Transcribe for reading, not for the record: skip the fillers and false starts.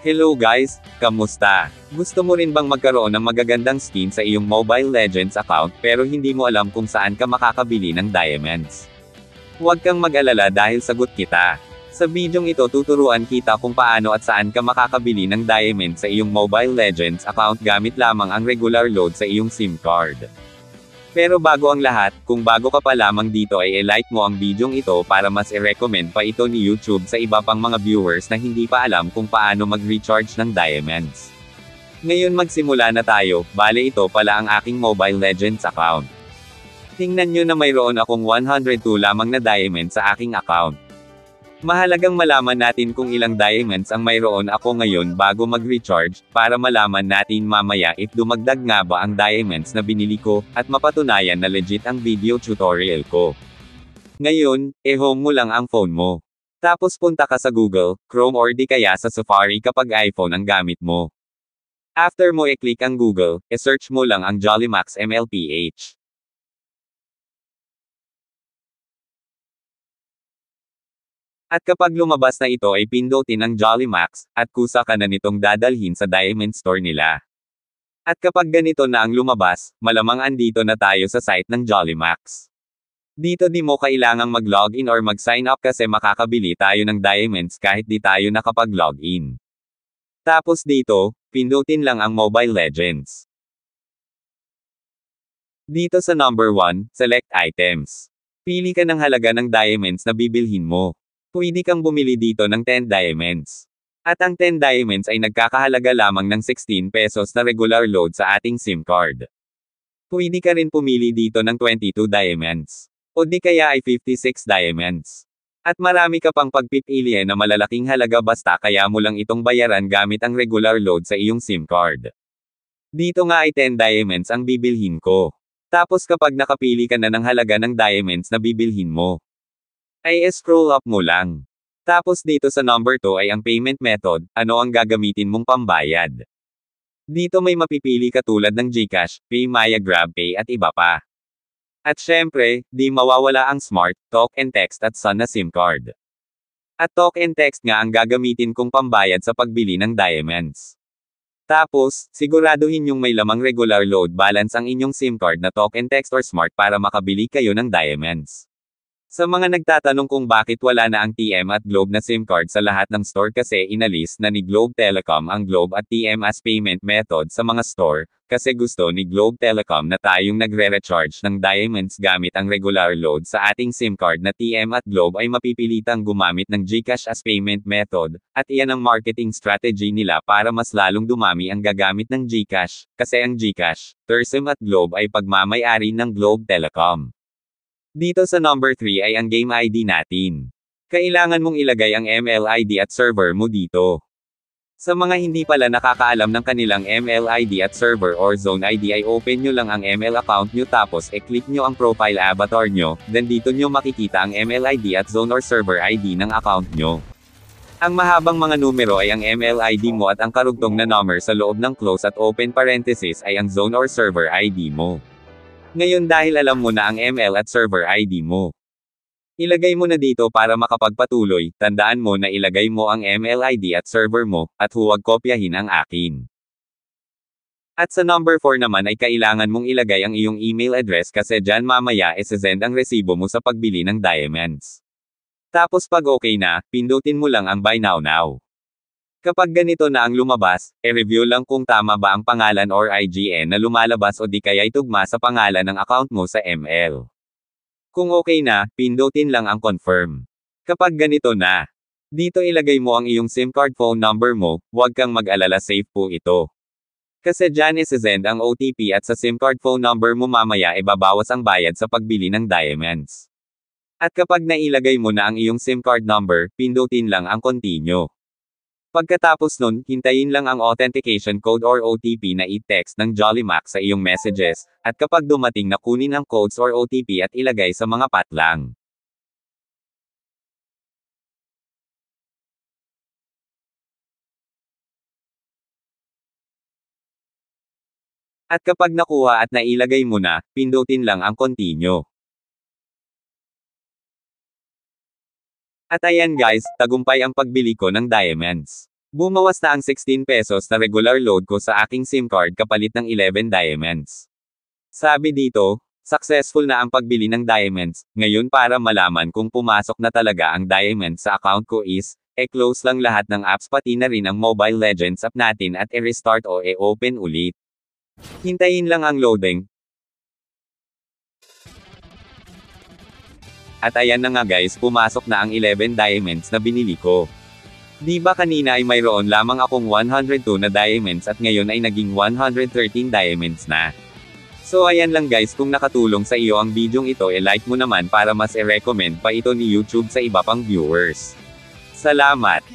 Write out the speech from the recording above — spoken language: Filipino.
Hello guys, kamusta? Gusto mo rin bang magkaroon ng magagandang skin sa iyong Mobile Legends account pero hindi mo alam kung saan ka makakabili ng diamonds? Huwag kang mag-alala dahil sagot kita. Sa bidyong ito tuturuan kita kung paano at saan ka makakabili ng diamonds sa iyong Mobile Legends account gamit lamang ang regular load sa iyong SIM card. Pero bago ang lahat, kung bago ka pa lamang dito ay i-like mo ang bidyong ito para mas i-recommend pa ito ni YouTube sa iba pang mga viewers na hindi pa alam kung paano mag-recharge ng diamonds. Ngayon magsimula na tayo, bale ito pala ang aking Mobile Legends account. Tingnan nyo na mayroon akong 102 lamang na diamonds sa aking account. Mahalagang malaman natin kung ilang diamonds ang mayroon ako ngayon bago mag-recharge, para malaman natin mamaya if dumagdag nga ba ang diamonds na binili ko, at mapatunayan na legit ang video tutorial ko. Ngayon, home mo lang ang phone mo. Tapos punta ka sa Google, Chrome or di kaya sa Safari kapag iPhone ang gamit mo. After mo i-click ang Google, search mo lang ang Jollymax MLPH. At kapag lumabas na ito ay pindutin ang Jollymax, at kusa ka na nitong dadalhin sa Diamond Store nila. At kapag ganito na ang lumabas, malamang andito na tayo sa site ng Jollymax. Dito di mo kailangang mag-login or mag-sign up kasi makakabili tayo ng diamonds kahit di tayo nakapag-login. Tapos dito, pindutin lang ang Mobile Legends. Dito sa number 1, select items. Pili ka ng halaga ng diamonds na bibilhin mo. Pwede kang bumili dito ng 10 diamonds. At ang 10 diamonds ay nagkakahalaga lamang ng 16 pesos na regular load sa ating SIM card. Pwede ka rin pumili dito ng 22 diamonds. O di kaya ay 56 diamonds. At marami ka pang pagpipilian na malalaking halaga basta kaya mo lang itong bayaran gamit ang regular load sa iyong SIM card. Dito nga ay 10 diamonds ang bibilhin ko. Tapos kapag nakapili ka na ng halaga ng diamonds na bibilhin mo, ay scroll up mo lang. Tapos dito sa number 2 ay ang payment method, ano ang gagamitin mong pambayad. Dito may mapipili ka tulad ng GCash, PayMaya, GrabPay at iba pa. At syempre, di mawawala ang Smart, Talk and Text at Sun na SIM card. At Talk and Text nga ang gagamitin kong pambayad sa pagbili ng diamonds. Tapos, siguraduhin yung may lamang regular load balance ang inyong SIM card na Talk and Text or Smart para makabili kayo ng diamonds. Sa mga nagtatanong kung bakit wala na ang TM at Globe na SIM card sa lahat ng store kasi inalis na ni Globe Telecom ang Globe at TM as payment method sa mga store, kasi gusto ni Globe Telecom na tayong nagre-recharge ng diamonds gamit ang regular load sa ating SIM card na TM at Globe ay mapipilitang gumamit ng GCash as payment method, at iyan ang marketing strategy nila para mas lalong dumami ang gagamit ng GCash, kasi ang GCash, TerSIM at Globe ay pagmamay-ari ng Globe Telecom. Dito sa number 3 ay ang game ID natin. Kailangan mong ilagay ang ML-ID at server mo dito. Sa mga hindi pala nakakaalam ng kanilang ML-ID at server or zone ID ay open nyo lang ang ML account nyo tapos click nyo ang profile avatar nyo, then dito nyo makikita ang ML-ID at zone or server ID ng account nyo. Ang mahabang mga numero ay ang ML-ID mo at ang karugtong na number sa loob ng close at open parenthesis ay ang zone or server ID mo. Ngayon dahil alam mo na ang ML at server ID mo, ilagay mo na dito para makapagpatuloy, tandaan mo na ilagay mo ang ML ID at server mo, at huwag kopyahin ang akin. At sa number 4 naman ay kailangan mong ilagay ang iyong email address kasi dyan mamaya isesend ang resibo mo sa pagbili ng diamonds. Tapos pag okay na, pindutin mo lang ang Buy Now. Kapag ganito na ang lumabas, review lang kung tama ba ang pangalan or IGN na lumalabas o di kaya'y tugma sa pangalan ng account mo sa ML. Kung okay na, pindutin lang ang confirm. Kapag ganito na, dito ilagay mo ang iyong SIM card phone number mo, huwag kang mag-alala, safe po ito. Kasi dyan isesend ang OTP at sa SIM card phone number mo mamaya babawas ang bayad sa pagbili ng diamonds. At kapag nailagay mo na ang iyong SIM card number, pindutin lang ang continue. Pagkatapos nun, hintayin lang ang authentication code or OTP na i-text ng Jollymax sa iyong messages, at kapag dumating na kunin ang codes or OTP at ilagay sa mga patlang. At kapag nakuha at nailagay mo na, pindutin lang ang continue. At ayan guys, tagumpay ang pagbili ko ng diamonds. Bumawas na ang 16 pesos na regular load ko sa aking SIM card kapalit ng 11 diamonds. Sabi dito, successful na ang pagbili ng diamonds. Ngayon para malaman kung pumasok na talaga ang diamonds sa account ko is, close lang lahat ng apps pati na rin ang Mobile Legends app natin at i-restart o i-open ulit. Hintayin lang ang loading. At ayan na nga guys, pumasok na ang 11 diamonds na binili ko. Di ba kanina ay mayroon lamang akong 102 na diamonds at ngayon ay naging 113 diamonds na. So ayan lang guys, kung nakatulong sa iyo ang bidyong ito like mo naman para mas i-recommend pa ito ni YouTube sa iba pang viewers. Salamat!